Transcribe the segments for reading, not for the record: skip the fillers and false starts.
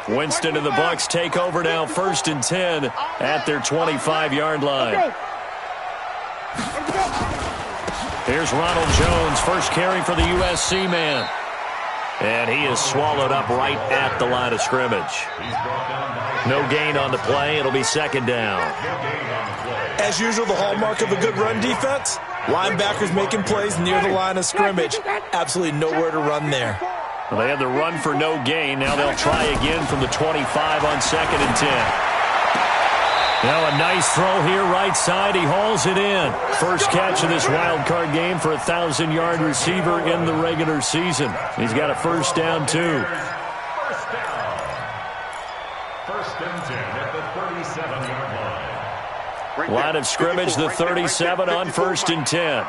Winston and the Bucs take over now, 1st and 10 at their 25-yard line. Here's Ronald Jones, first carry for the USC man. And he is swallowed up right at the line of scrimmage. No gain on the play. It'll be 2nd down. As usual, the hallmark of a good run defense, linebackers making plays near the line of scrimmage. Absolutely nowhere to run there. Well, they had the run for no gain. Now they'll try again from the 25 on 2nd and 10. Now a nice throw here right side. He hauls it in. First catch of this wild card game for a 1,000-yard receiver in the regular season. He's got a 1st down, too. First and 10 at the 37-yard line. Line of scrimmage, the 37 on 1st and 10.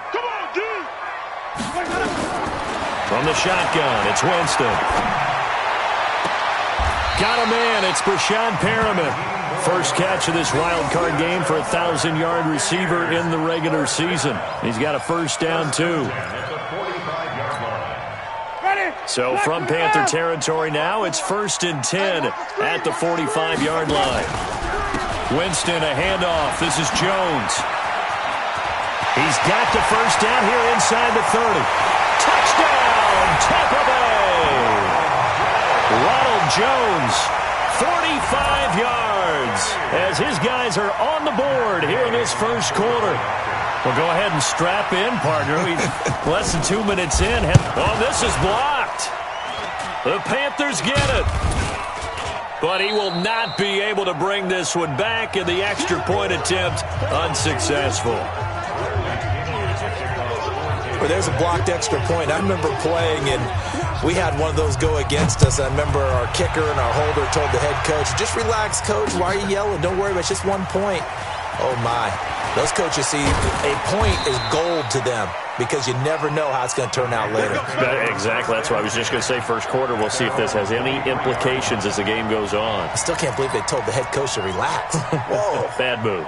From the shotgun, it's Winston. Got a man. It's Brashad Perriman. First catch of this wild card game for a 1,000-yard receiver in the regular season. He's got a 1st down, too. So from Panther territory now, it's 1st and 10 at the 45-yard line. Winston, a handoff. This is Jones. He's got the 1st down here inside the 30. Touchdown, Tampa Bay! Ronald Jones, 45 yards, as his guys are on the board here in this first quarter. Well, go ahead and strap in, partner. We've less than 2 minutes in. Oh, this is blocked. The Panthers get it. But he will not be able to bring this one back, and the extra point attempt unsuccessful. Well, there's a blocked extra point. I remember playing, and we had one of those go against us. I remember our kicker and our holder told the head coach, just relax, coach. Why are you yelling? Don't worry about it. It's just 1 point. Oh, my. Those coaches see a point is gold to them because you never know how it's going to turn out later. Exactly. That's what I was just going to say. First quarter, we'll see if this has any implications as the game goes on. I still can't believe they told the head coach to relax. Whoa. Bad move.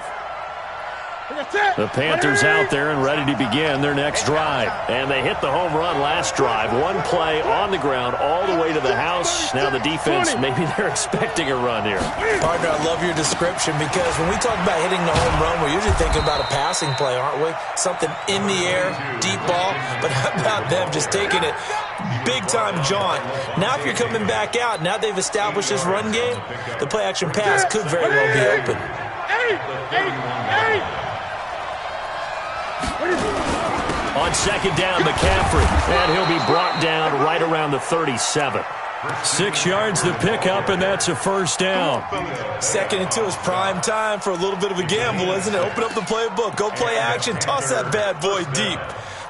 The Panthers out there and ready to begin their next drive. And they hit the home run last drive. One play on the ground all the way to the house. Now the defense, maybe they're expecting a run here. Partner, I love your description because when we talk about hitting the home run, we're usually thinking about a passing play, aren't we? Something in the air, deep ball. But how about them just taking it big-time jaunt? Now if you're coming back out, now they've established this run game, the play-action pass could very well be open. On 2nd down, McCaffrey, and he'll be brought down right around the 37. 6 yards the pickup, and that's a 1st down. 2nd and 2 is prime time for a little bit of a gamble, isn't it? Open up the playbook, go play action, toss that bad boy deep.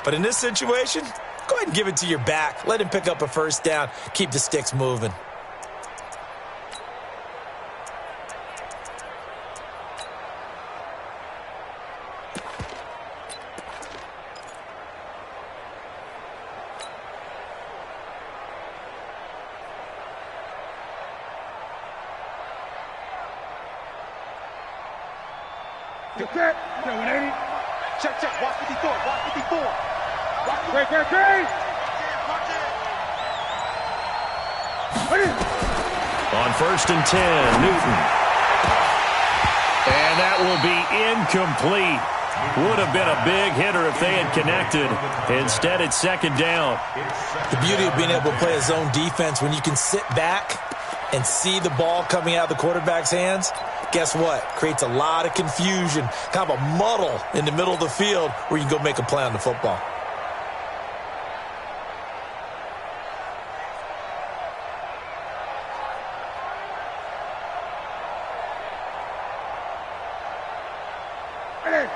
But in this situation, go ahead and give it to your back. Let him pick up a 1st down, keep the sticks moving. Check, 180. Check, watch 54, watch 54. Great. On 1st and 10, Newton. And that will be incomplete. Would have been a big hitter if they had connected. Instead, it's 2nd down. The beauty of being able to play a zone defense when you can sit back and see the ball coming out of the quarterback's hands, guess what? Creates a lot of confusion, kind of a muddle in the middle of the field where you can go make a play on the football.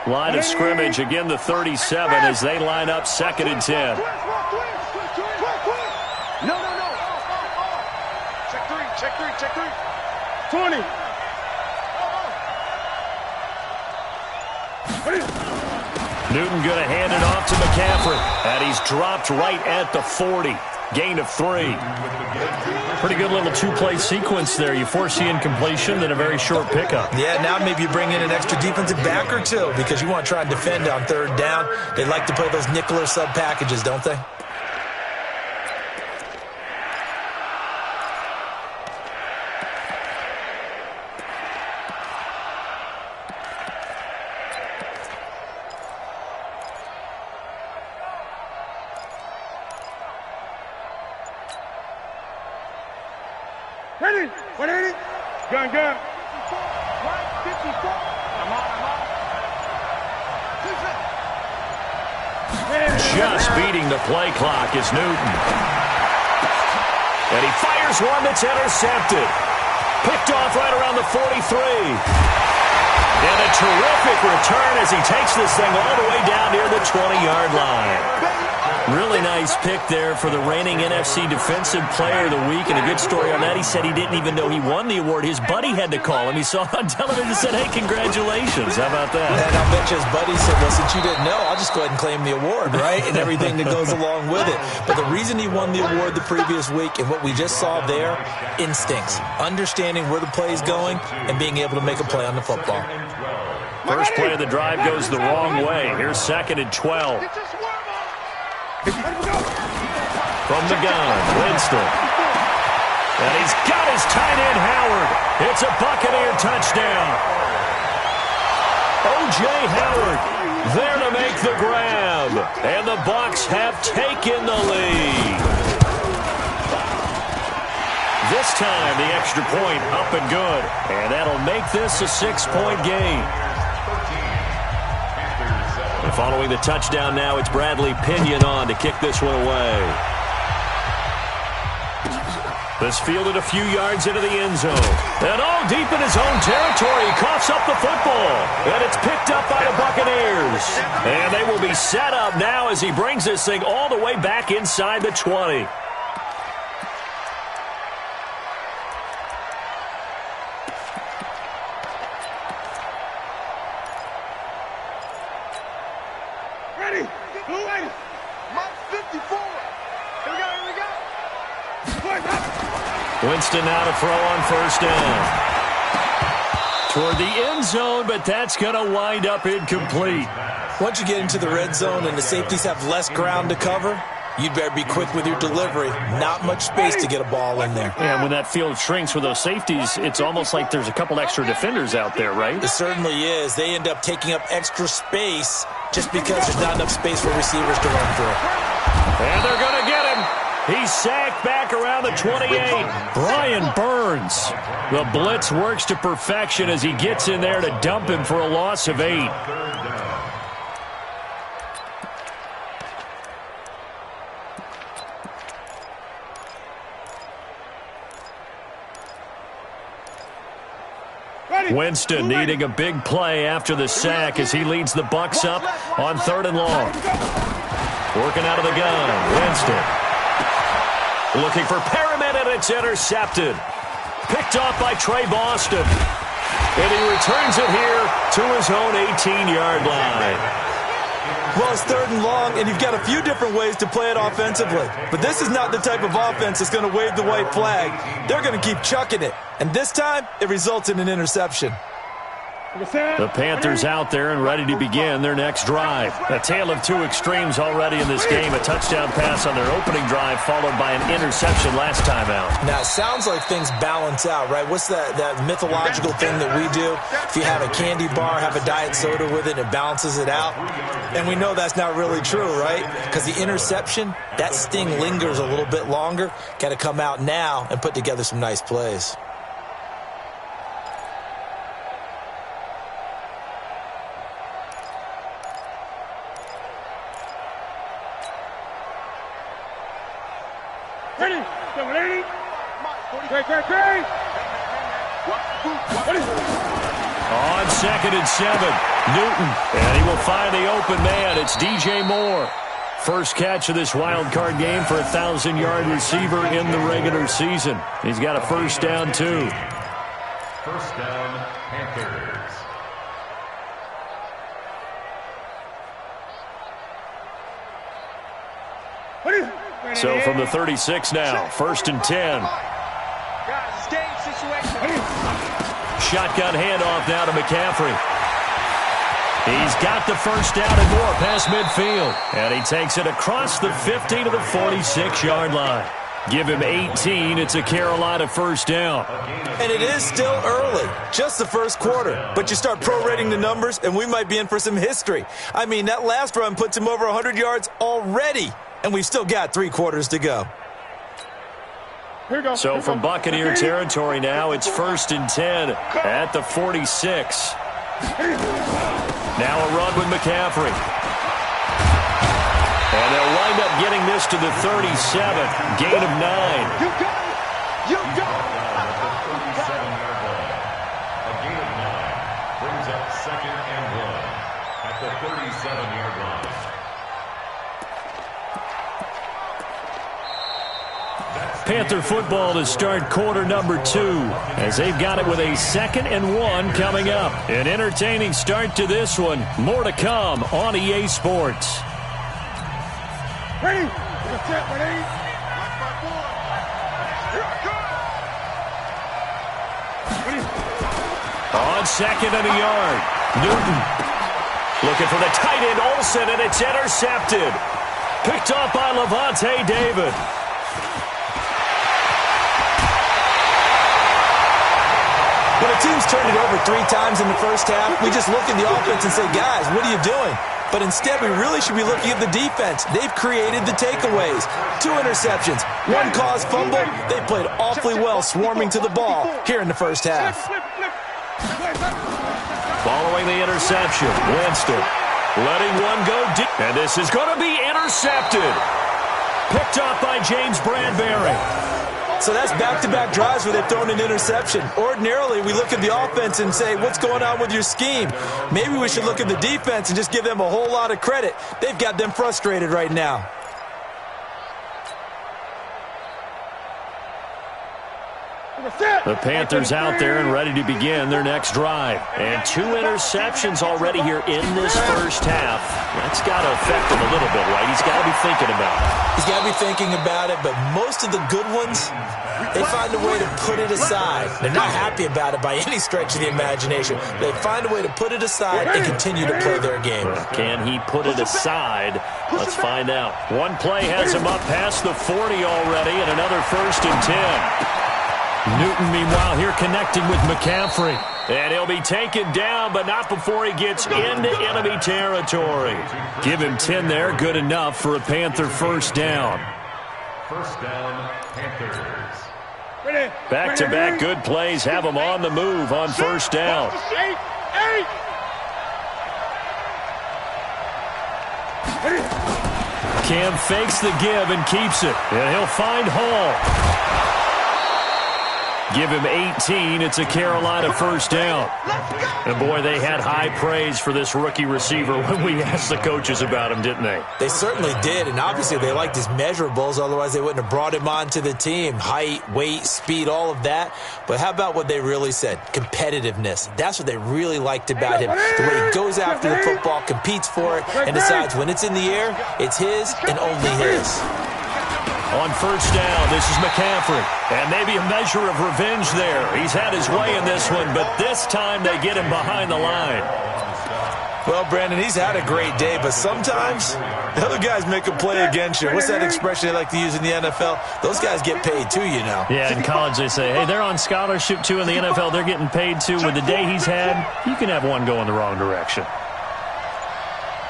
Line of scrimmage, again the 37 as they line up 2nd and 10. No. Check three. 20. Newton going to hand it off to McCaffrey. And he's dropped right at the 40. Gain of 3. Pretty good little 2-play sequence there. You force the incompletion, then a very short pickup. Yeah, now maybe you bring in an extra defensive back or two because you want to try and defend on 3rd down. They like to play those nickel or sub packages, don't they? Ready? 180. Gun. 54. I'm on. Just beating the play clock is Newton. And he fires one that's intercepted. Picked off right around the 43. And a terrific return as he takes this thing all the way down near the 20-yard line. Really nice pick there for the reigning NFC Defensive Player of the Week. And a good story on that. He said he didn't even know he won the award. His buddy had to call him. He saw it on television and said, hey, congratulations. How about that? And I bet you his buddy said, well, since you didn't know, I'll just go ahead and claim the award, right? And everything that goes along with it. But the reason he won the award the previous week and what we just saw there, instincts. Understanding where the play is going and being able to make a play on the football. First play of the drive goes the wrong way. Here's 2nd and 12. From the gun, Winston. And he's got his tight end, Howard. It's a Buccaneer touchdown. O.J. Howard there to make the grab. And the Bucs have taken the lead. This time, the extra point up and good. And that'll make this a 6-point game. And following the touchdown now, it's Bradley Pinion on to kick this one away. This fielded a few yards into the end zone. And all deep in his own territory, he coughs up the football. And it's picked up by the Buccaneers. And they will be set up now as he brings this thing all the way back inside the 20. Ready? Blue 80. Mark 54. Here we go. Winston now to throw on first down. Toward the end zone, but that's going to wind up incomplete. Once you get into the red zone and the safeties have less ground to cover, you'd better be quick with your delivery. Not much space to get a ball in there. And when that field shrinks with those safeties, it's almost like there's a couple extra defenders out there, right? It certainly is. They end up taking up extra space just because there's not enough space for receivers to run through. And they're going to get him. He's sacked back around the 28. Brian Burns. The blitz works to perfection as he gets in there to dump him for a loss of 8. Winston needing a big play after the sack as he leads the Bucs up on 3rd and long. Working out of the gun, Winston. Looking for Perriman, and it's intercepted. Picked off by Trey Boston. And he returns it here to his own 18-yard line. Well, it's 3rd and long, and you've got a few different ways to play it offensively. But this is not the type of offense that's going to wave the white flag. They're going to keep chucking it. And this time, it results in an interception. The Panthers out there and ready to begin their next drive. A tale of two extremes already in this game. A touchdown pass on their opening drive followed by an interception last time out. Now, it sounds like things balance out, right? What's that mythological thing that we do? If you have a candy bar, have a diet soda with it, it balances it out. And we know that's not really true, right? Because the interception, that sting lingers a little bit longer. Got to come out now and put together some nice plays. Ready? 780. Great. On 2nd and 7, Newton. And he will find the open man. It's DJ Moore. First catch of this wild card game for a 1,000-yard receiver in the regular season. He's got a first down, too. First down, Panthers. So from the 36 now, 1st and 10. Shotgun handoff now to McCaffrey. He's got the first down and more past midfield. And he takes it across the 50 to the 46-yard line. Give him 18. It's a Carolina first down. And it is still early, just the first quarter. But you start prorating the numbers, and we might be in for some history. I mean, that last run puts him over 100 yards already. And we've still got 3 quarters to go. So from Buccaneer territory now, it's 1st and 10 at the 46. Now a run with McCaffrey. And they'll wind up getting this to the 37. Gain of 9. You got it. You got it. A gain of 9 brings up 2nd and 1 at the 37-yard line. Panther football to start quarter number 2 as they've got it with a 2nd and 1 coming up. An entertaining start to this one. More to come on EA Sports. Ready? That's it, ready? Watch my boy. Here I come. Ready? On 2nd and a yard. Newton looking for the tight end Olsen, and it's intercepted. Picked off by Levante David. When a team's turned it over 3 times in the first half, we just look at the offense and say, guys, what are you doing? But instead, we really should be looking at the defense. They've created the takeaways. 2 interceptions, 1 caused fumble. They played awfully well swarming to the ball here in the first half. Following the interception, Winston letting one go deep. And this is going to be intercepted. Picked up by James Bradbury. So that's back-to-back drives where they've thrown an interception. Ordinarily, we look at the offense and say, what's going on with your scheme? Maybe we should look at the defense and just give them a whole lot of credit. They've got them frustrated right now. The Panthers out there and ready to begin their next drive. And 2 interceptions already here in this first half. That's got to affect him a little bit, right? He's got to be thinking about it. He's got to be thinking about it, but most of the good ones, they find a way to put it aside. They're not happy about it by any stretch of the imagination. They find a way to put it aside and continue to play their game. Can he put it aside? Let's find out. One play has him up past the 40 already, and another 1st and 10. Newton, meanwhile, here connecting with McCaffrey. And he'll be taken down, but not before he gets into enemy territory. Give him 10 there. Good enough for a Panther first down. First down, Panthers. Back-to-back good plays have him on the move on first down. Cam fakes the give and keeps it. And he'll find Hall. Give him 18. It's a Carolina first down. And, boy, they had high praise for this rookie receiver when we asked the coaches about him, didn't they? They certainly did, and obviously they liked his measurables. Otherwise, they wouldn't have brought him onto the team. Height, weight, speed, all of that. But how about what they really said? Competitiveness. That's what they really liked about him. The way he goes after the football, competes for it, and decides when it's in the air, it's his and only his. On first down, this is McCaffrey. And maybe a measure of revenge there. He's had his way in this one, but this time they get him behind the line. Well, Brandon, he's had a great day, but sometimes the other guys make a play against you. What's that expression they like to use in the NFL? Those guys get paid too, you know. Yeah, in college they say, hey, they're on scholarship too. In the NFL, they're getting paid too. With the day he's had, you can have one go in the wrong direction.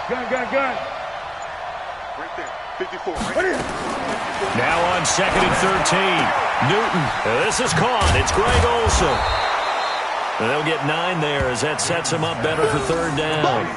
Gun. Right there. 54. Right here. Now on 2nd and 13. Newton. This is caught. It's Greg Olsen. And they'll get 9 there as that sets him up better for 3rd down.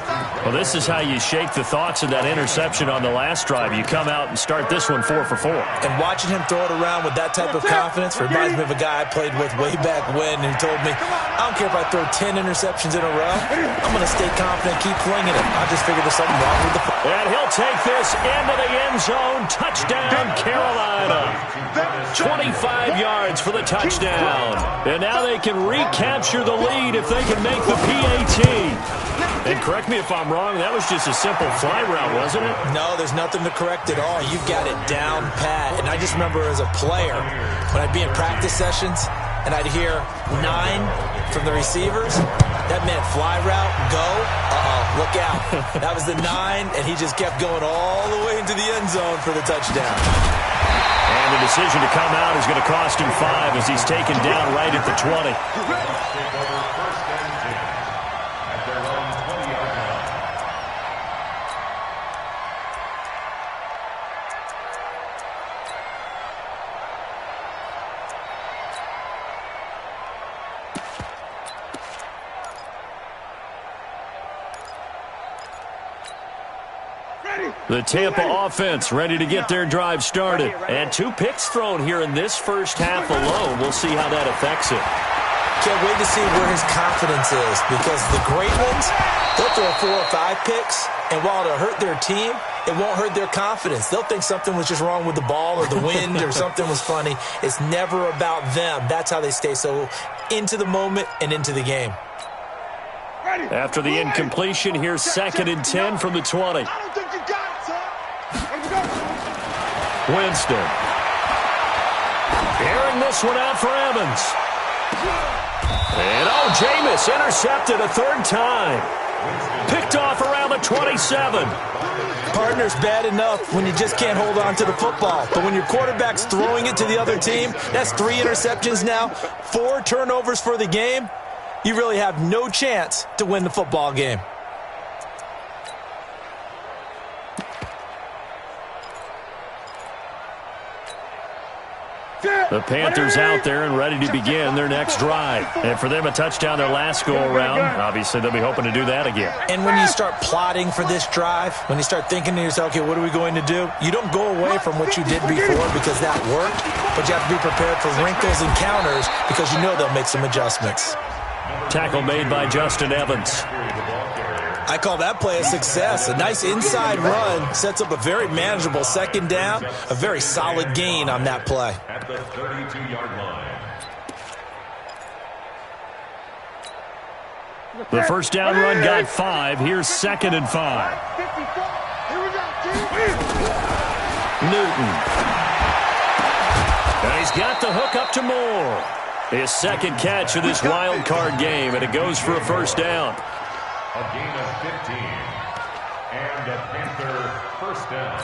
Well, this is how you shake the thoughts of that interception on the last drive. You come out and start this one 4 for 4. And watching him throw it around with that type of confidence reminds me of a guy I played with way back when who told me, I don't care if I throw 10 interceptions in a row. I'm going to stay confident, keep flinging it. I just figured there's something wrong with the football. And he'll take this into the end zone. Touchdown, Carolina. 25 yards for the touchdown. And now they can recapture the lead if they can make the PAT. And correct me if I'm wrong, that was just a simple fly route, wasn't it? No, there's nothing to correct at all. You've got it down pat. And I just remember as a player, when I'd be in practice sessions and I'd hear 9 from the receivers, that meant fly route, go, look out. That was the 9, and he just kept going all the way into the end zone for the touchdown. And the decision to come out is going to cost him 5 as he's taken down right at the 20. The Tampa offense ready to get their drive started. And 2 picks thrown here in this first half alone. We'll see how that affects it. Can't wait to see where his confidence is, because the great ones, they'll throw 4 or 5 picks, and while it'll hurt their team, it won't hurt their confidence. They'll think something was just wrong with the ball or the wind or something was funny. It's never about them. That's how they stay so into the moment and into the game. After the incompletion, here's 2nd and 10 from the 20. I don't think you got it, son. Let's go. Winston. Airing this one out for Evans. And Jameis intercepted a 3rd time. Picked off around the 27. Partner's bad enough when you just can't hold on to the football. But when your quarterback's throwing it to the other team, that's 3 interceptions now, 4 turnovers for the game. You really have no chance to win the football game. The Panthers out there and ready to begin their next drive. And for them, a touchdown their last go-around. Obviously, they'll be hoping to do that again. And when you start plotting for this drive, when you start thinking to yourself, okay, what are we going to do? You don't go away from what you did before because that worked, but you have to be prepared for wrinkles and counters because you know they'll make some adjustments. Tackle made by Justin Evans. I call that play a success. A nice inside run sets up a very manageable 2nd down, a very solid gain on that play. At the 32-yard line. The first down run got 5. Here's 2nd and 5. Newton. And he's got the hook up to Moore. His 2nd catch of this wild card game, and it goes for a first down. A gain of 15. And a Panther first down.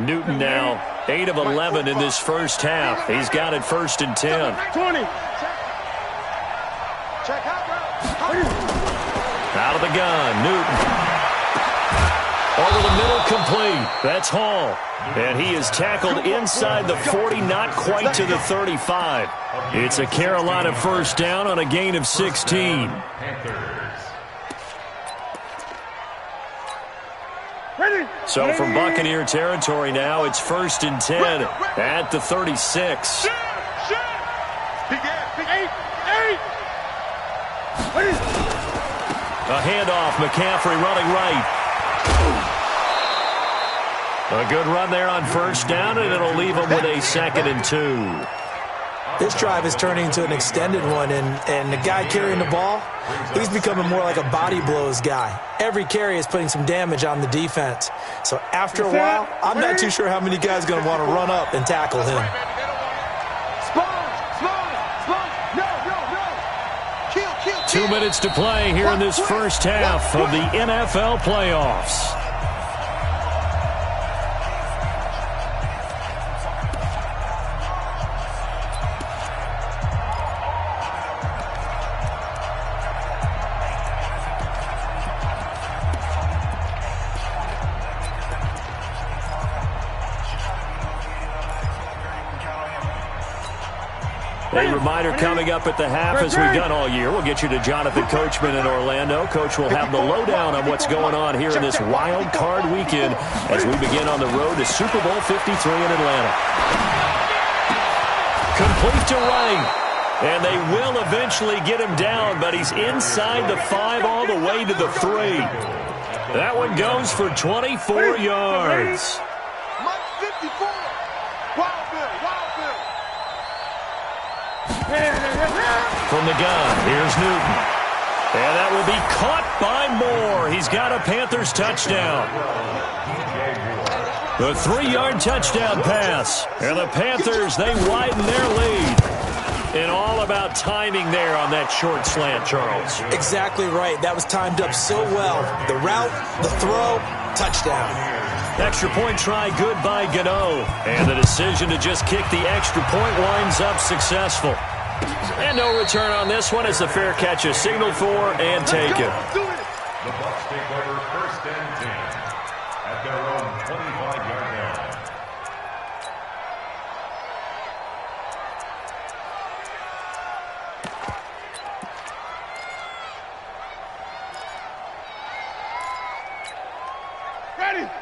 Newton now 8 of 11 in this first half. He's got it 1st and 10. 20. Out of the gun, Newton. Over the middle, complete. That's Hall. And he is tackled inside the 40, not quite to the 35. It's a Carolina first down on a gain of 16. So from Buccaneer territory now, it's 1st and 10 at the 36. A handoff, McCaffrey running right. A good run there on first down, and it'll leave him with a 2nd and 2. This drive is turning into an extended one, and the guy carrying the ball, he's becoming more like a body blows guy. Every carry is putting some damage on the defense. So after a while, I'm not too sure how many guys are going to want to run up and tackle him. 2 minutes to play here in this first half of the NFL playoffs. A reminder coming up at the half, as we've done all year. We'll get you to Jonathan Coachman in Orlando. Coach will have the lowdown on what's going on here in this wild card weekend as we begin on the road to Super Bowl 53 in Atlanta. Complete to right. And they will eventually get him down, but he's inside the 5 all the way to the 3. That one goes for 24 yards. From the gun, here's Newton. And that will be caught by Moore. He's got a Panthers touchdown. The 3-yard touchdown pass. And the Panthers, they widen their lead. And all about timing there on that short slant, Charles. Exactly right. That was timed up so well. The route, the throw, touchdown. Extra point try good by Gano. And the decision to just kick the extra point winds up successful. And no return on this one as the fair catch is signaled for and taken. The Bucs take over 1st and 10 at their own 25-yard line.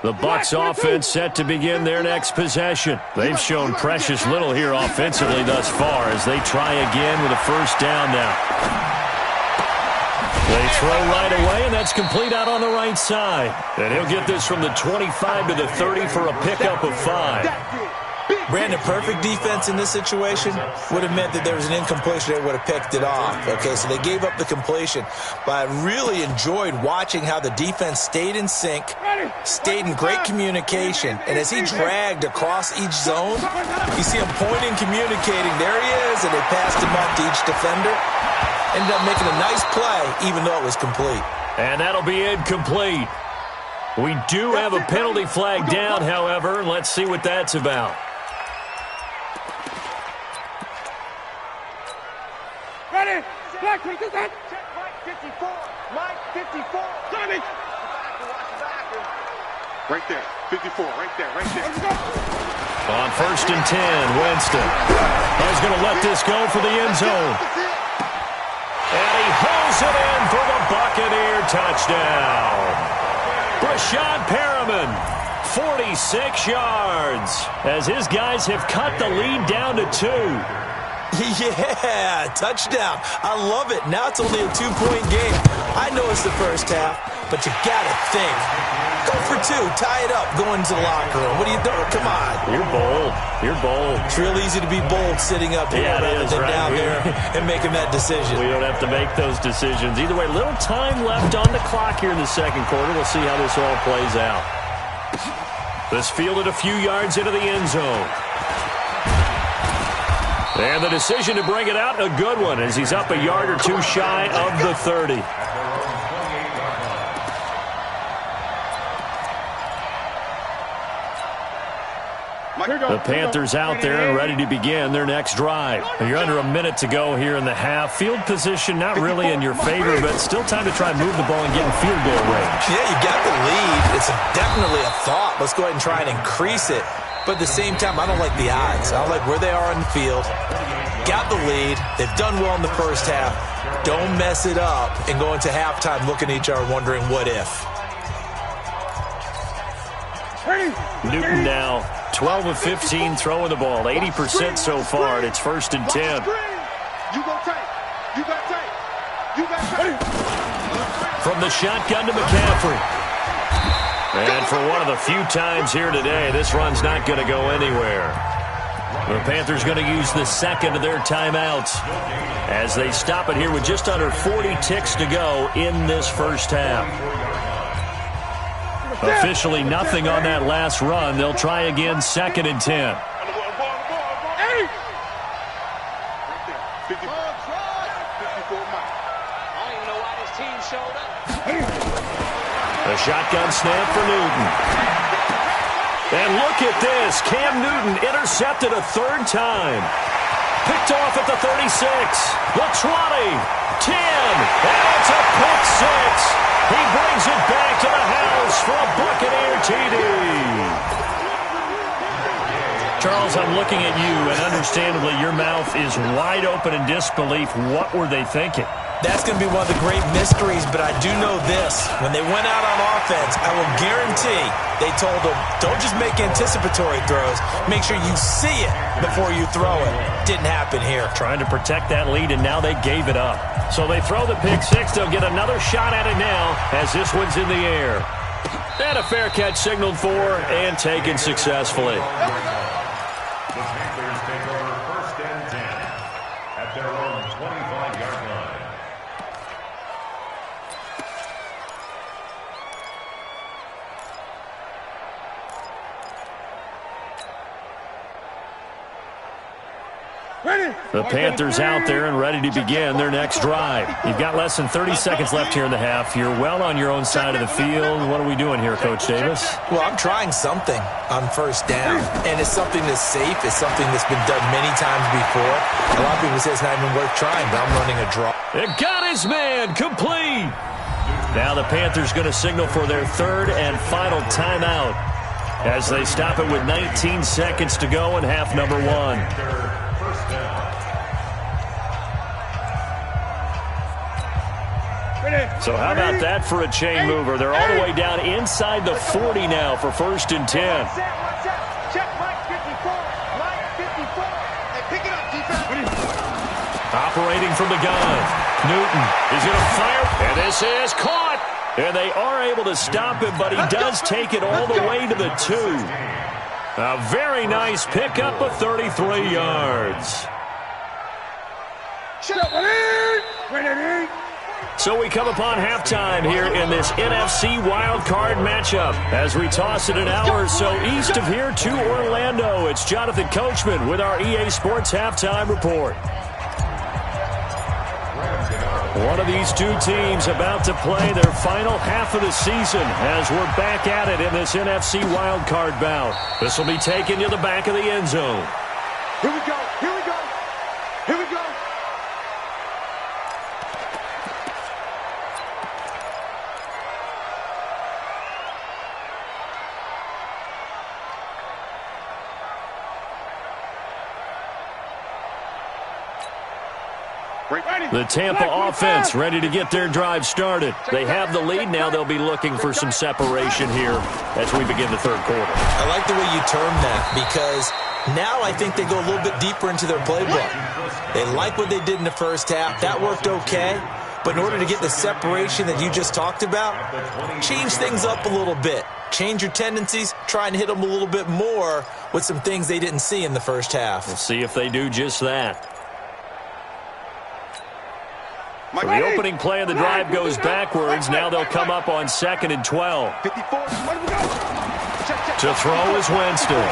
The Bucs offense set to begin their next possession. They've shown precious little here offensively thus far as they try again with a first down now. They throw right away, and that's complete out on the right side. And he'll get this from the 25 to the 30 for a pickup of 5. Brandon, perfect defense in this situation would have meant that there was an incompletion. They would have picked it off. Okay, so they gave up the completion. But I really enjoyed watching how the defense stayed in sync, stayed in great communication. And as he dragged across each zone, you see him pointing, communicating. There he is, and they passed him up to each defender. Ended up making a nice play, even though it was complete. And that'll be incomplete. We do have a penalty flag down, however. Let's see what that's about. Ready? Black, take this out. Check Mike 54. Mike 54. Johnny. Right there. 54. Right there. Right there. Let's go. On 1st and 10, Winston is going to let this go for the end zone. And he hauls it in for the Buccaneer touchdown. Brashad Perriman, 46 yards, as his guys have cut the lead down to 2. Yeah, touchdown. I love it. Now it's only a 2-point game. I know it's the first half, but you got to think. Go for 2. Tie it up. Go into the locker room. What are you doing? Come on. You're bold. You're bold. It's real easy to be bold sitting up here rather than down there and making that decision. We don't have to make those decisions. Either way, little time left on the clock here in the second quarter. We'll see how this all plays out. This fielded a few yards into the end zone. And the decision to bring it out, a good one, as he's up a yard or 2 shy of the 30. The Panthers out there and ready to begin their next drive. You're under a minute to go here in the half. Field position not really in your favor, but still time to try and move the ball and get in field goal range. Yeah, you got the lead. It's definitely a thought. Let's go ahead and try and increase it. But at the same time, I don't like the odds. I don't like where they are on the field. Got the lead. They've done well in the first half. Don't mess it up and go into halftime looking at each other wondering what if. Newton now 12 of 15 throwing the ball, 80% so far, and it's 1st and 10. You go tight. You got tight. You got tight. From the shotgun to McCaffrey. And for one of the few times here today, this run's not going to go anywhere. The Panthers going to use the second of their timeouts as they stop it here with just under 40 ticks to go in this first half. Officially nothing on that last run. They'll try again 2nd and 10. A shotgun snap for Newton. And look at this. Cam Newton intercepted a 3rd time. Picked off at the 36, the 20, 10, and it's a pick 6. He brings it back to the house for a Buccaneer TD. Charles, I'm looking at you, and understandably your mouth is wide open in disbelief. What were they thinking? That's going to be one of the great mysteries, but I do know this. When they went out on offense, I will guarantee they told them, don't just make anticipatory throws. Make sure you see it before you throw it. Didn't happen here. Trying to protect that lead, and now they gave it up. So they throw the pick 6. They'll get another shot at it now as this one's in the air. And a fair catch signaled for and taken successfully. The Panthers take over 1st and 10 at their own 25-yard line. The Panthers out there and ready to begin their next drive. You've got less than 30 seconds left here in the half. You're well on your own side of the field. What are we doing here, Coach Davis? Well, I'm trying something on 1st down, and it's something that's safe. It's something that's been done many times before. A lot of people say it's not even worth trying, but I'm running a draw. It got his man complete. Now the Panthers going to signal for their 3rd and final timeout as they stop it with 19 seconds to go in half number 1. So how about that for a chain mover? They're all the way down inside the 40 now for 1st and 10. Check Mike 54. Mike 54. Hey, pick it up, defense. Operating from the gun. Newton is going to fire. And this is caught. And they are able to stop him, but he does take it all the way to the 2. A very nice pickup of 33 yards. So we come upon halftime here in this NFC wildcard matchup as we toss it an hour or so east of here to Orlando. It's Jonathan Coachman with our EA Sports Halftime Report. One of these two teams about to play their final half of the season as we're back at it in this NFC wildcard bout. This will be taken to the back of the end zone. Here we go. Here we go. Here we go. The Tampa offense ready to get their drive started. They have the lead. Now they'll be looking for some separation here as we begin the third quarter. I like the way you term that because now I think they go a little bit deeper into their playbook. They like what they did in the first half. That worked okay. But in order to get the separation that you just talked about, change things up a little bit. Change your tendencies. Try and hit them a little bit more with some things they didn't see in the first half. We'll see if they do just that. So the opening play of the drive goes backwards. Now they'll come up on 2nd and 12. 54. To throw is Winston.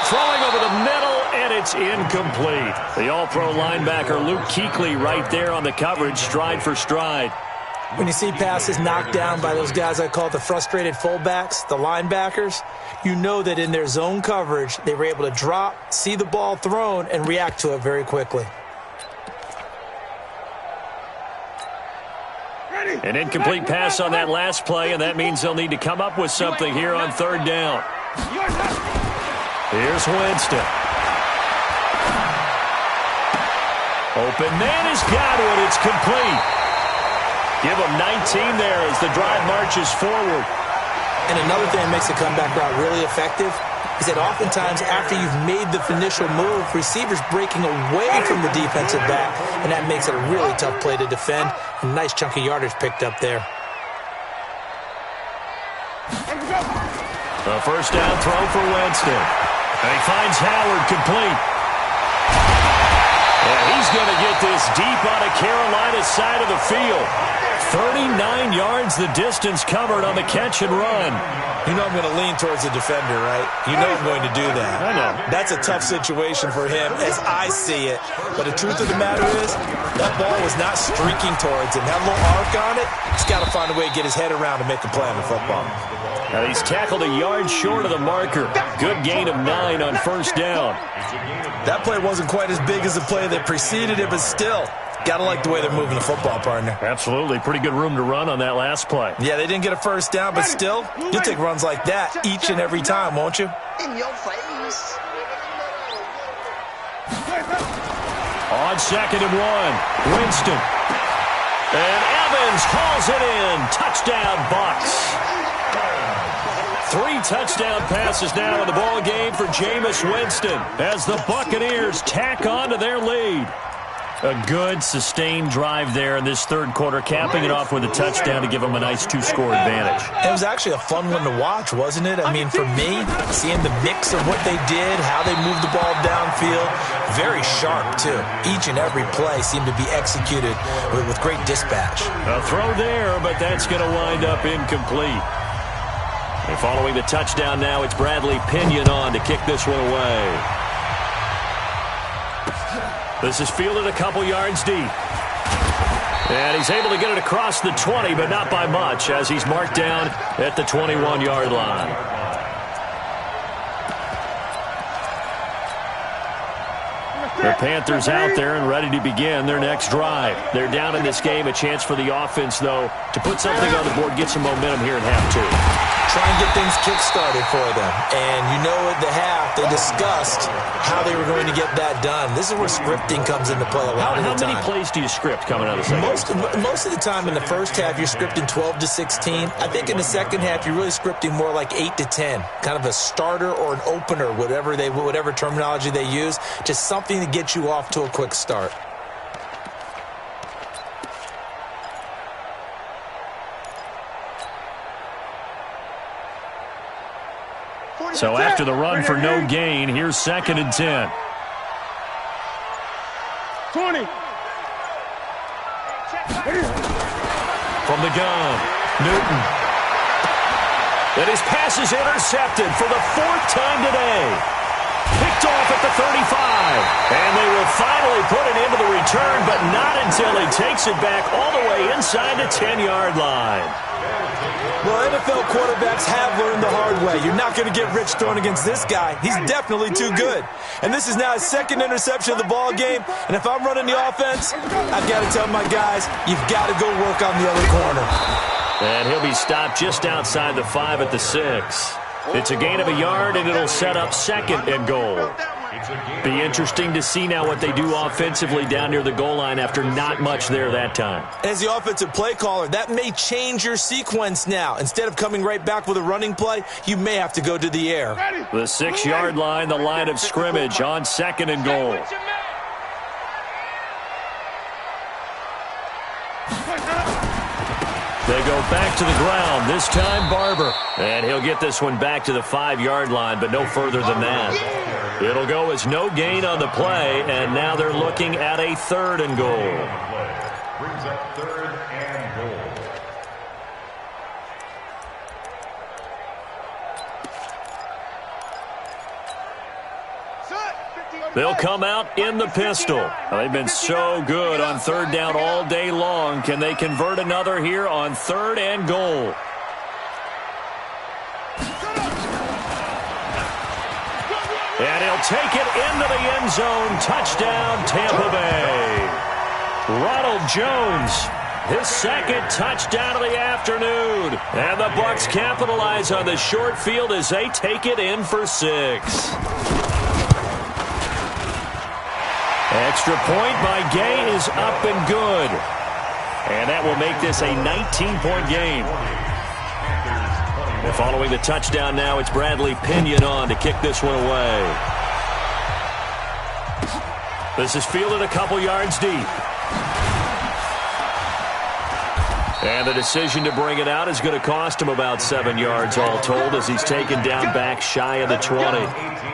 Throwing over the middle, and it's incomplete. The all-pro linebacker Luke Kuechly right there on the coverage, stride for stride. When you see passes knocked down by those guys I call the frustrated fullbacks, the linebackers, you know that in their zone coverage, they were able to drop, see the ball thrown, and react to it very quickly. An incomplete pass on that last play, and that means they'll need to come up with something here on 3rd down. Here's Winston. Open man has got it. It's complete. Give him 19 there as the drive marches forward. And another thing that makes the comeback route really effective is that oftentimes after you've made the initial move, receivers breaking away from the defensive back, and that makes it a really tough play to defend. A nice chunk of yardage picked up there. A 1st down throw for Winston. And he finds Howard complete. And he's going to get this deep on a Carolina side of the field. 39 yards the distance covered on the catch and run. You know I'm going to lean towards the defender, right? You know I'm going to do that. I know. That's a tough situation for him as I see it. But the truth of the matter is, that ball was not streaking towards him. That little arc on it, he's got to find a way to get his head around and make a play on the football. Now he's tackled a yard short of the marker. Good gain of 9 on 1st down. That play wasn't quite as big as the play that preceded it, but still, got to like the way they're moving the football, partner. Absolutely. Pretty good room to run on that last play. Yeah, they didn't get a 1st down, but still, you'll take runs like that each and every time, won't you? In your face. On 2nd and 1, Winston. And Evans hauls it in. Touchdown, Bucs. 3 touchdown passes now in the ball game for Jameis Winston as the Buccaneers tack on to their lead. A good, sustained drive there in this 3rd quarter, capping it off with a touchdown to give them a nice 2-score advantage. It was actually a fun one to watch, wasn't it? I mean, for me, seeing the mix of what they did, how they moved the ball downfield, very sharp, too. Each and every play seemed to be executed with great dispatch. A throw there, but that's going to wind up incomplete. And following the touchdown now, it's Bradley Pinion on to kick this one away. This is fielded a couple yards deep. And he's able to get it across the 20, but not by much, as he's marked down at the 21-yard line. The Panthers out there and ready to begin their next drive. They're down in this game. A chance for the offense, though, to put something on the board, get some momentum here in half 2. try and get things kick-started for them. And you know at the half, they discussed how they were going to get that done. This is where scripting comes into play a lot of the time. How many plays do you script coming out of the second? Most of the time in the first half, you're scripting 12 to 16. I think in the second half, you're really scripting more like 8 to 10. Kind of a starter or an opener, whatever terminology they use. Just something to get you off to a quick start. So after the run for no gain, here's 2nd and 10. 20. From the gun, Newton. And his pass is intercepted for the 4th time today. Picked off at the 35. And they will finally put an end to the return, but not until he takes it back all the way inside the 10-yard line. Well, NFL quarterbacks have learned the hard way. You're not going to get rich throwing against this guy. He's definitely too good. And this is now his 2nd interception of the ball game. And if I'm running the offense, I've got to tell my guys, you've got to go work on the other corner. And he'll be stopped just outside the 5 at the 6. It's a gain of a yard, and it'll set up 2nd and goal. Be interesting to see now what they do offensively down near the goal line after not much there that time. As the offensive play caller, that may change your sequence now. Instead of coming right back with a running play, you may have to go to the air. The 6-yard line, the line of scrimmage on 2nd and goal. They go back to the ground, this time Barber. And he'll get this one back to the 5-yard line, but no further than that. It'll go as no gain on the play, and now they're looking at a 3rd and goal. Brings up 3rd and goal. They'll come out in the pistol. They've been so good on 3rd down all day long. Can they convert another here on 3rd and goal? And he'll take it into the end zone. Touchdown, Tampa Bay. Ronald Jones, his 2nd touchdown of the afternoon. And the Bucs capitalize on the short field as they take it in for 6. Extra point by Gay is up and good. And that will make this a 19-point game. And following the touchdown now, it's Bradley Pinion on to kick this one away. This is fielded a couple yards deep. And the decision to bring it out is going to cost him about 7 yards all told as he's taken down back shy of the 20.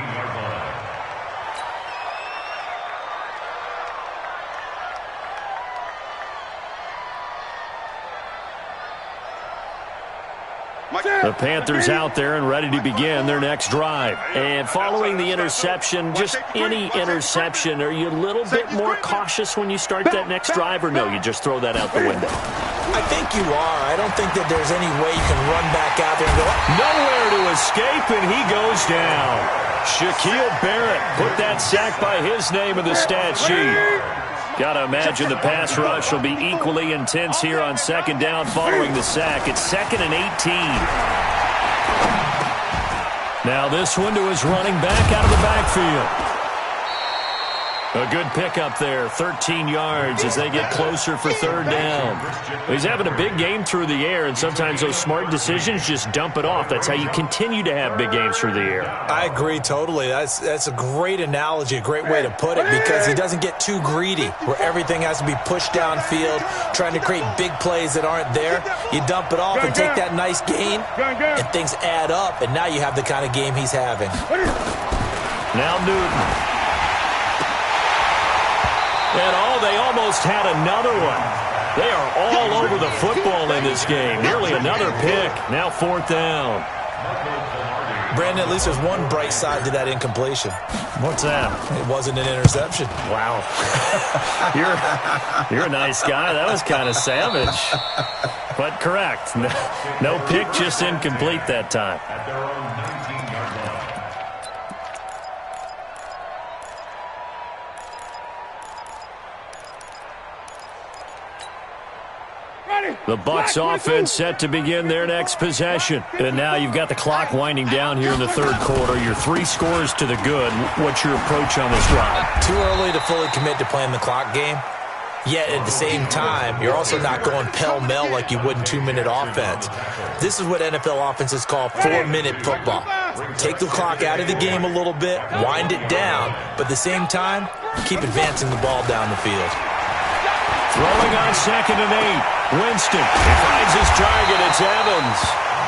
The Panthers out there and ready to begin their next drive. And following the interception, just any interception, are you a little bit more cautious when you start that next drive, or no, you just throw that out the window? I think you are. I don't think that there's any way you can run back out there and go, nowhere to escape, and he goes down. Shaquille Barrett put that sack by his name in the stat sheet. Got to imagine the pass rush will be equally intense here on 2nd down following the sack. It's 2nd and 18. Now this one to his running back out of the backfield. A good pickup there, 13 yards as they get closer for 3rd down. He's having a big game through the air, and sometimes those smart decisions just dump it off. That's how you continue to have big games through the air. I agree totally. That's a great analogy, a great way to put it, because he doesn't get too greedy where everything has to be pushed downfield, trying to create big plays that aren't there. You dump it off and take that nice gain, and things add up, and now you have the kind of game he's having. Now Newton. And they almost had another one. They are all over the football in this game. Nearly another pick. Now 4th down. Brandon, at least there's one bright side to that incompletion. What's that? It wasn't an interception. Wow. You're a nice guy. That was kind of savage. But correct. No pick, just incomplete that time. At their own 19-yard line. The Bucs offense set to begin their next possession. And now you've got the clock winding down here in the third quarter. Your 3 scores to the good. What's your approach on this drive? Too early to fully commit to playing the clock game. Yet at the same time, you're also not going pell-mell like you would in 2-minute offense. This is what NFL offenses call 4-minute football. Take the clock out of the game a little bit, wind it down, but at the same time, keep advancing the ball down the field. Throwing on 2nd and 8. Winston. He finds his target. It's Evans.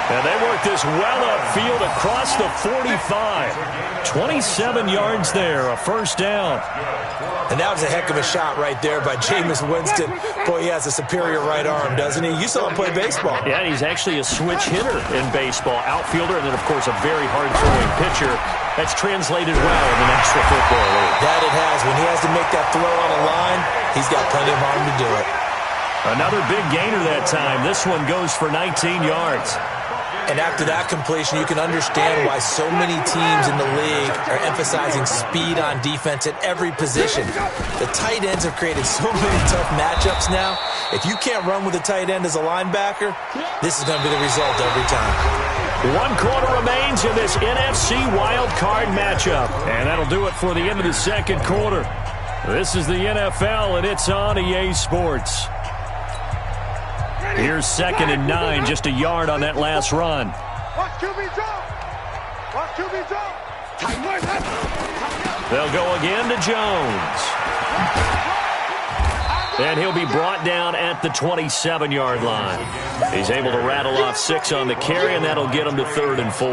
And they work this well upfield across the 45. 27 yards there, a first down. And that was a heck of a shot right there by Jameis Winston. Boy, he has a superior right arm, doesn't he? You saw him play baseball. Yeah, he's actually a switch hitter in baseball. Outfielder, and then, of course, a very hard-throwing pitcher. That's translated well in the National Football League. That it has. When he has to make that throw on a line, he's got plenty of arm to do it. Another big gainer that time. This one goes for 19 yards. And after that completion, you can understand why so many teams in the league are emphasizing speed on defense at every position. The tight ends have created so many tough matchups now. If you can't run with a tight end as a linebacker, this is going to be the result every time. 1 quarter remains in this NFC wild card matchup. And that'll do it for the end of the second quarter. This is the NFL, and it's on EA Sports. Here's 2nd and 9, just a yard on that last run. Watch QB drop. Watch QB drop. They'll go again to Jones. And he'll be brought down at the 27-yard line. He's able to rattle off 6 on the carry, and that'll get him to 3rd and 4.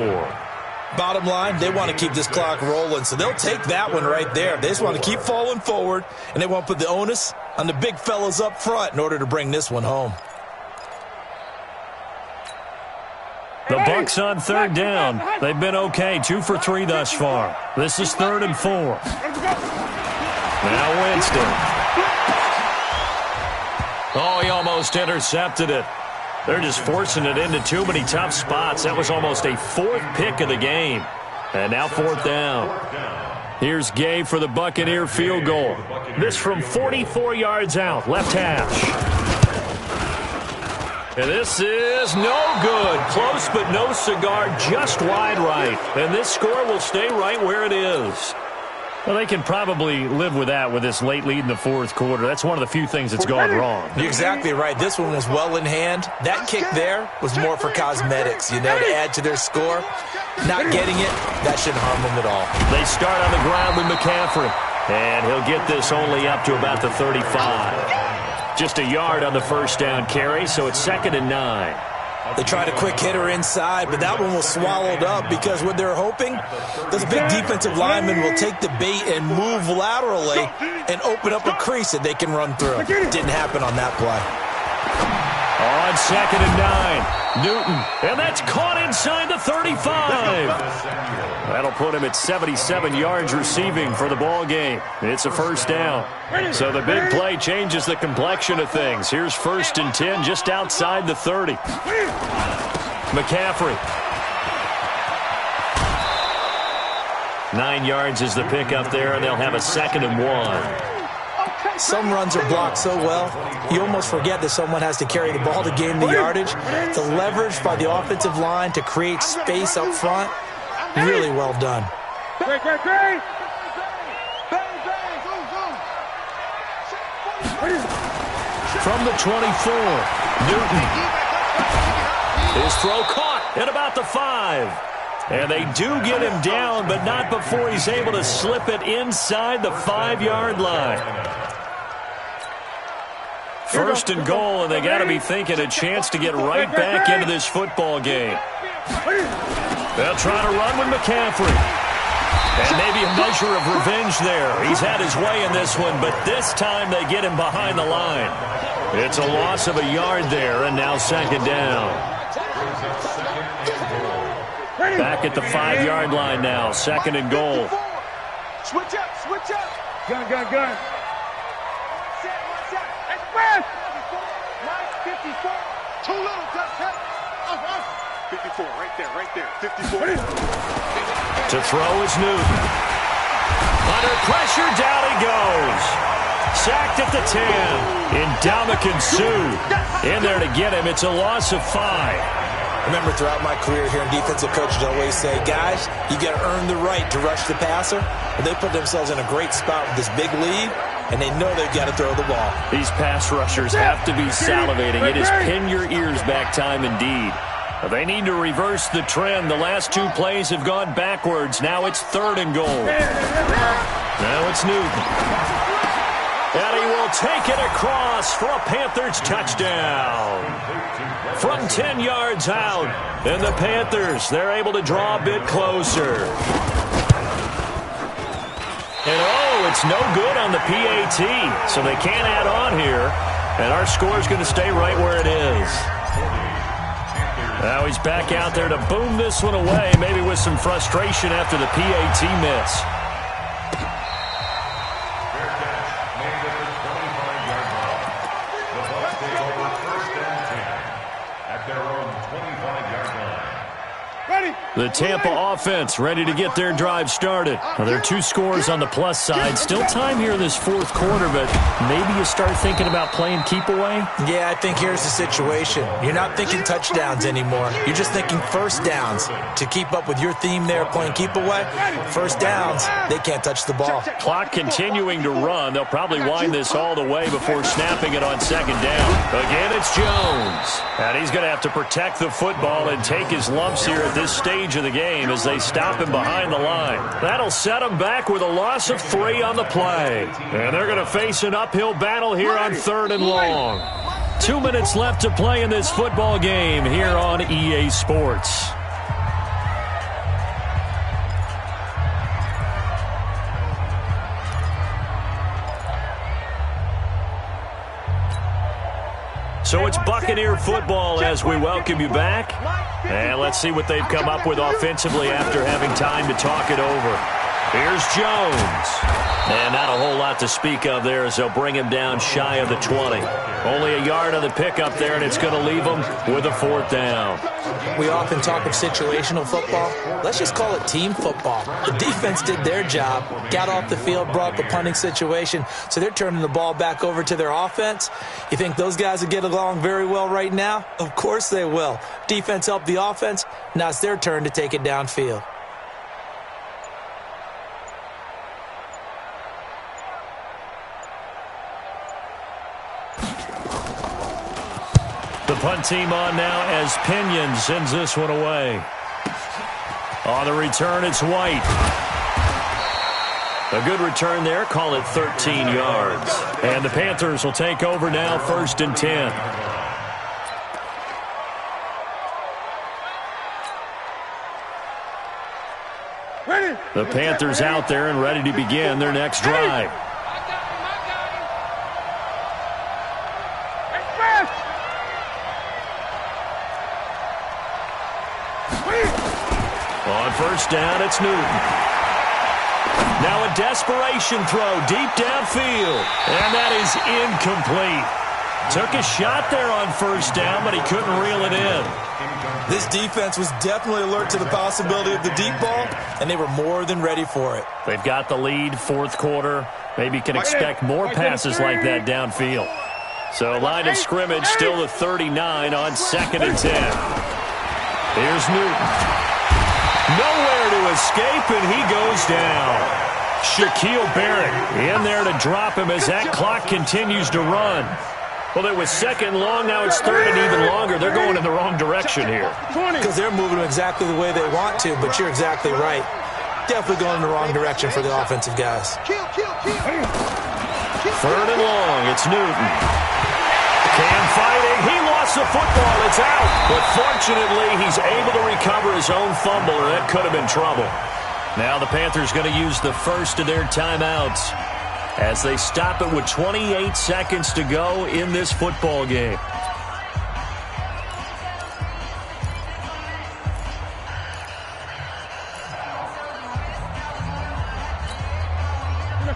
Bottom line, they want to keep this clock rolling, so they'll take that one right there. They just want to keep falling forward, and they want to put the onus on the big fellas up front in order to bring this one home. The Bucs on 3rd down. They've been okay, 2 for 3 thus far. This is 3rd and 4. Now Winston. Oh, he almost intercepted it. They're just forcing it into too many tough spots. That was almost a 4th pick of the game. And now 4th down. Here's Gay for the Buccaneer field goal. This from 44 yards out, left hash. And this is no good. Close but no cigar, just wide right. And this score will stay right where it is. Well, they can probably live with that with this late lead in the 4th quarter. That's one of the few things that's gone wrong. You're exactly right. This one was well in hand. That kick there was more for cosmetics, to add to their score. Not getting it, that shouldn't harm them at all. They start on the ground with McCaffrey. And he'll get this only up to about the 35. Just a yard on the first down carry, so it's 2nd and 9. They tried a quick hitter inside, but that one was swallowed up because what they're hoping, those big defensive linemen will take the bait and move laterally and open up a crease that they can run through. Didn't happen on that play. On 2nd and 9, Newton, and that's caught inside the 35. That'll put him at 77 yards receiving for the ball game. It's a first down. So the big play changes the complexion of things. Here's 1st and 10 just outside the 30. McCaffrey. 9 yards is the pickup there, and they'll have a 2nd and 1. Some runs are blocked so well, you almost forget that someone has to carry the ball to gain the yardage. The leverage by the offensive line to create space up front, really well done. From the 24, Newton. His throw caught at about the 5. And they do get him down, but not before he's able to slip it inside the 5-yard line. 1st and goal, and they got to be thinking a chance to get right back into this football game. They'll try to run with McCaffrey. And maybe a measure of revenge there. He's had his way in this one, but this time they get him behind the line. It's a loss of a yard there, and now 2nd down. Back at the 5-yard line now, 2nd and goal. Switch up, switch up. Gun. Express. 54. Too little, just hit. 54, right there. 54. To throw is Newton. Under pressure, down he goes. Sacked at the 10. Ndamukong Suh in there to get him. It's a loss of 5. I remember throughout my career hearing defensive coaches always say, guys, you got to earn the right to rush the passer. And they put themselves in a great spot with this big lead, and they know they've got to throw the ball. These pass rushers have to be salivating. It is pin your ears back time indeed. They need to reverse the trend. The last 2 plays have gone backwards. Now it's 3rd and goal. Now it's Newton. And he will take it across for a Panthers touchdown. From 10 yards out. And the Panthers, they're able to draw a bit closer. And oh, it's no good on the PAT. So they can't add on here. And our score is going to stay right where it is. Now he's back out there to boom this one away, maybe with some frustration after the PAT miss. Fair catch made at the 25-yard line. The Bucs take over 1st and 10 at their own 25-yard line. The Tampa offense ready to get their drive started. Now, there are 2 scores on the plus side. Still time here in this 4th quarter, but maybe you start thinking about playing keep away? Yeah, I think here's the situation. You're not thinking touchdowns anymore. You're just thinking first downs. To keep up with your theme there, playing keep away, first downs, they can't touch the ball. Clock continuing to run. They'll probably wind this all the way before snapping it on 2nd down. Again, it's Jones. And he's going to have to protect the football and take his lumps here at this stage of the game as they stop him behind the line. That'll set him back with a loss of 3 on the play. And they're going to face an uphill battle here on 3rd and long. 2 minutes left to play in this football game here on EA Sports. So it's Buccaneer football as we welcome you back. And let's see what they've come up with offensively after having time to talk it over. Here's Jones. And not a whole lot to speak of there as they'll bring him down shy of the 20. Only a yard on the pickup there, and it's going to leave him with a 4th down. We often talk of situational football. Let's just call it team football. The defense did their job, got off the field, brought up a punting situation, so they're turning the ball back over to their offense. You think those guys will get along very well right now? Of course they will. Defense helped the offense. Now it's their turn to take it downfield. The punt team on now as Pinion sends this one away. On the return, it's White. A good return there. Call it 13 yards. And the Panthers will take over now, 1st and 10. The Panthers out there and ready to begin their next drive. On 1st down, it's Newton. Now a desperation throw deep downfield. And that is incomplete. Took a shot there on 1st down, but he couldn't reel it in. This defense was definitely alert to the possibility of the deep ball, and they were more than ready for it. They've got the lead, 4th quarter. Maybe can expect more passes like that downfield. So line of scrimmage still the 39 on 2nd and 10. Here's Newton. Nowhere to escape, and he goes down. Shaquille Barrett in there to drop him as that clock continues to run. Well, it was 2nd long, now it's 3rd and even longer. They're going in the wrong direction here. Because they're moving exactly the way they want to, but you're exactly right. Definitely going in the wrong direction for the offensive guys. 3rd and long, it's Newton. Cam fighting, he lost the football, it's out. But fortunately, he's able to recover his own fumble, or that could have been trouble. Now the Panthers going to use the first of their timeouts as they stop it with 28 seconds to go in this football game.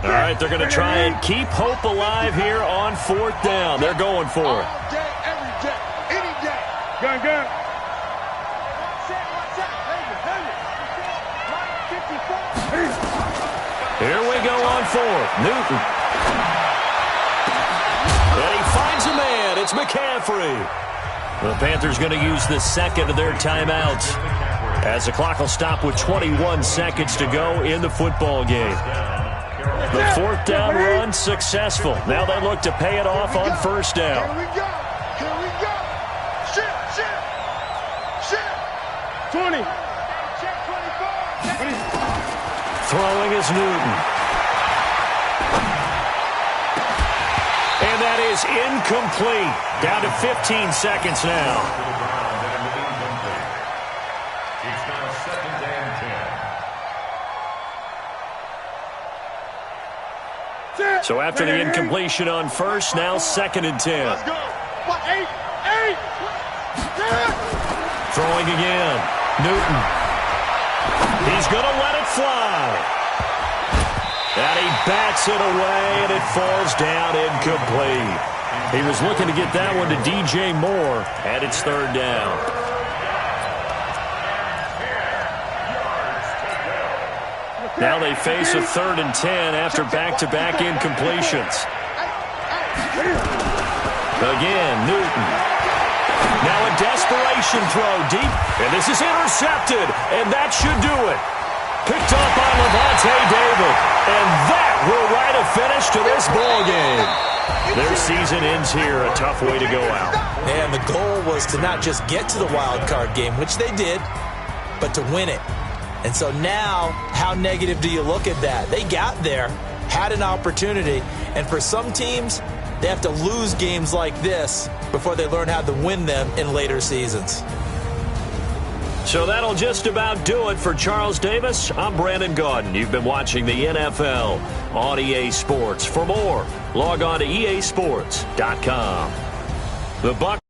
All right, they're going to try and keep hope alive here on 4th down. They're going for it. All day, every day, any day. Gun, gun. Here we go on 4th. Newton. It's McCaffrey. The Panthers going to use the second of their timeouts as the clock will stop with 21 seconds to go in the football game. The fourth down run successful. Now they look to pay it off on first down. Here we go. Here we go. Shift. 20. Check 24. Throwing is Newton. And that is incomplete. Down to 15 seconds now. It's now 2nd and 10. So after the incompletion on first, now 2nd and 10. Let's go. 8. Throwing again. Newton. He's going to let it fly. And he bats it away, and it falls down incomplete. He was looking to get that one to DJ Moore, and it's 3rd down. Now they face a 3rd and 10 after back-to-back incompletions. Again, Newton. Now a desperation throw deep, and this is intercepted, and that should do it. Picked off by Levante David, and that will write a finish to this ball game. Their season ends here, a tough way to go out. And the goal was to not just get to the wild card game, which they did, but to win it. And so now, how negative do you look at that? They got there, had an opportunity, and for some teams, they have to lose games like this before they learn how to win them in later seasons. So that'll just about do it for Charles Davis. I'm Brandon Gaudin. You've been watching the NFL on EA Sports. For more, log on to easports.com. The Bucs